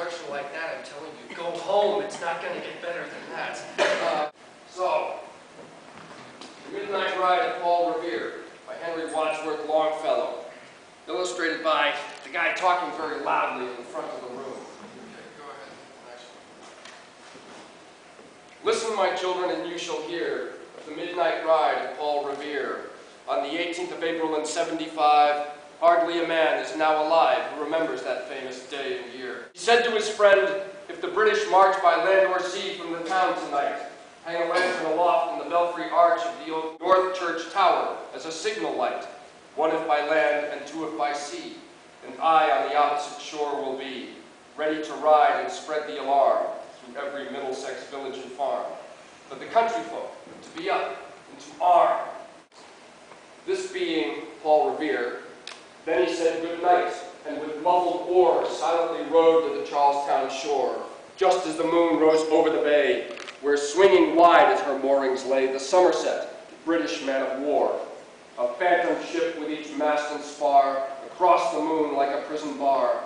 introduction like that, I'm telling you, go home. It's not going to get better than that. So, The Midnight Ride of Paul Revere by Henry Wadsworth Longfellow. Illustrated by the guy talking very loudly in the front of the room. Okay, go ahead. Next one. Listen, my children, and you shall hear of the midnight ride of Paul Revere. On the 18th of April in 75, hardly a man is now alive who remembers that famous day and year. He said to his friend, if the British march by land or sea from the town tonight, hang a lantern aloft in the belfry arch of the old North Church tower as a signal light, one if by land and two if by sea, and I on the opposite shore will be, ready to ride and spread the alarm through every Middlesex village and farm, for the country folk to be up and to arm. This being Paul Revere, then he said good night, and with muffled oars silently rowed to the Charlestown shore, just as the moon rose over the bay, where swinging wide at her moorings lay the Somerset, the British man of war, a phantom ship with each mast and spar, across the moon like a prison bar,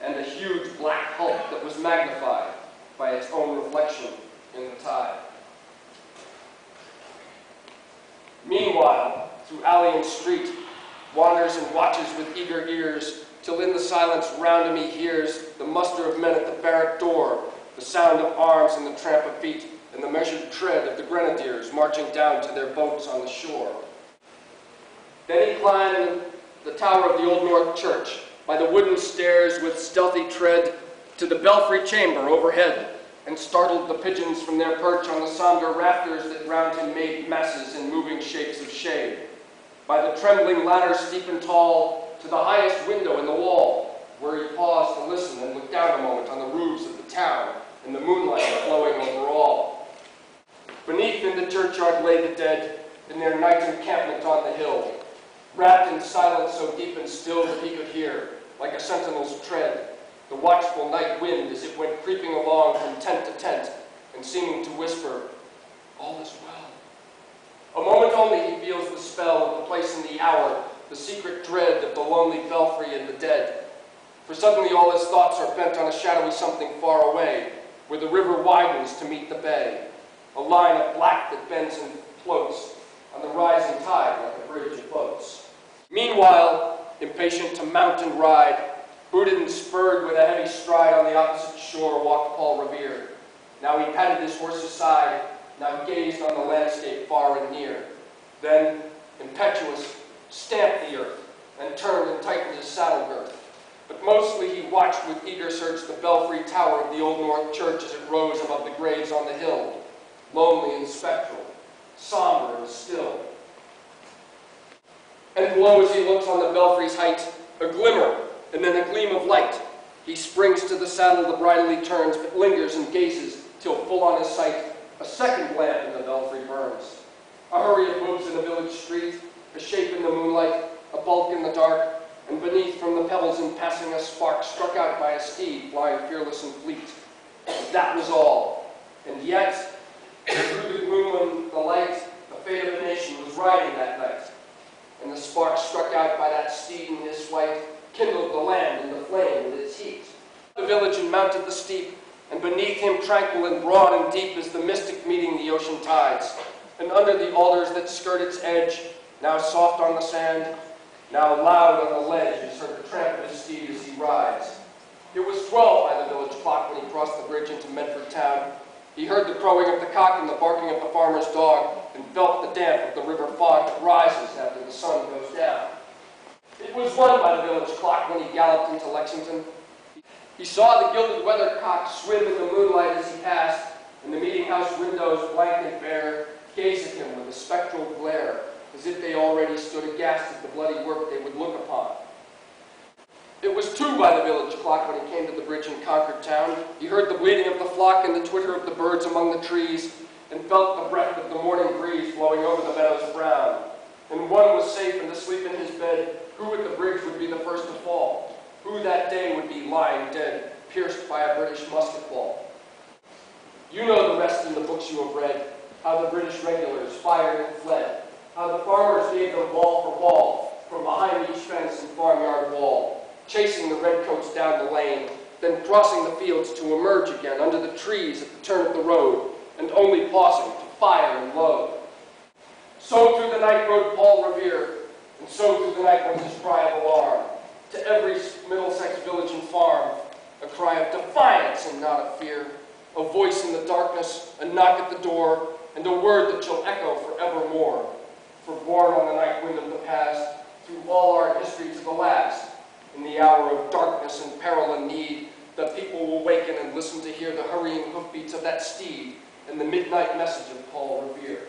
and a huge black hulk that was magnified by its own reflection in the tide. Meanwhile, through alley and street, wanders and watches with eager ears, till in the silence round him he hears the muster of men at the barrack door, the sound of arms and the tramp of feet, and the measured tread of the grenadiers marching down to their boats on the shore. Then he climbed the tower of the Old North Church, by the wooden stairs with stealthy tread, to the belfry chamber overhead, and startled the pigeons from their perch on the somber rafters that round him made masses in moving shapes of shade. By the trembling ladder steep and tall, to the highest window in the wall, where he paused to listen and look down a moment on the roofs of the town, and the moonlight flowing over all. Beneath in the churchyard lay the dead, in their night encampment on the hill, wrapped in silence so deep and still that he could hear, like a sentinel's tread, the watchful night wind as it went creeping along from tent to tent, and seeming to whisper, all is well. A moment only he feels the spell of the place and the hour, the secret dread of the lonely belfry and the dead. For suddenly all his thoughts are bent on a shadowy something far away, where the river widens to meet the bay, a line of black that bends and floats on the rising tide like a bridge of boats. Meanwhile, impatient to mount and ride, booted and spurred with a heavy stride on the opposite shore walked Paul Revere. Now he patted his horse's side, now gazed on the landscape far and near. Then, impetuous, stamped the earth, and turned and tightened his saddle girth. But mostly he watched with eager search the belfry tower of the Old North Church as it rose above the graves on the hill, lonely and spectral, somber and still. And below as he looks on the belfry's height, a glimmer, and then a gleam of light. He springs to the saddle, the bridle he turns, but lingers and gazes, till full on his sight, a second lamp in the belfry burns. A hurry of hooves in a village street, a shape in the moonlight, a bulk in the dark, and beneath from the pebbles in passing a spark struck out by a steed flying fearless and fleet. That was all. And yet, through the gloom and the light, the fate of a nation was riding that night. And the spark struck out by that steed in his flight kindled the land into flame with its heat. The village and mounted the steep, and beneath him tranquil and broad and deep is the mystic meeting the ocean tides. And under the alders that skirt its edge, now soft on the sand, now loud on the ledge, is heard the tramp of his steed as he rides. It was 12 by the village clock when he crossed the bridge into Medford town. He heard the crowing of the cock and the barking of the farmer's dog, and felt the damp of the river fog that rises after the sun goes down. It was 1 by the village clock when he galloped into Lexington. He saw the gilded weathercock swim in the moonlight as he passed, and the meeting-house windows, blank and bare, gazed at him with a spectral glare, as if they already stood aghast at the bloody work they would look upon. It was 2 by the village clock when he came to the bridge in Concord town. He heard the bleating of the flock and the twitter of the birds among the trees, and felt the breath of the morning breeze blowing over the meadows brown. And one was safe and asleep in his bed, who at the bridge would be the first to fall, who that day would be lying dead, pierced by a British musket ball. You know the rest in the books you have read, how the British regulars fired and fled, how the farmers gave them ball for ball from behind each fence and farmyard wall, chasing the redcoats down the lane, then crossing the fields to emerge again under the trees at the turn of the road, and only pausing to fire and load. So through the night rode Paul Revere, and so through the night went his cry of alarm. To every Middlesex village and farm, a cry of defiance and not of fear, a voice in the darkness, a knock at the door, and a word that shall echo forevermore. For born on the night wind of the past, through all our history to the last, in the hour of darkness and peril and need, the people will waken and listen to hear the hurrying hoofbeats of that steed and the midnight message of Paul Revere.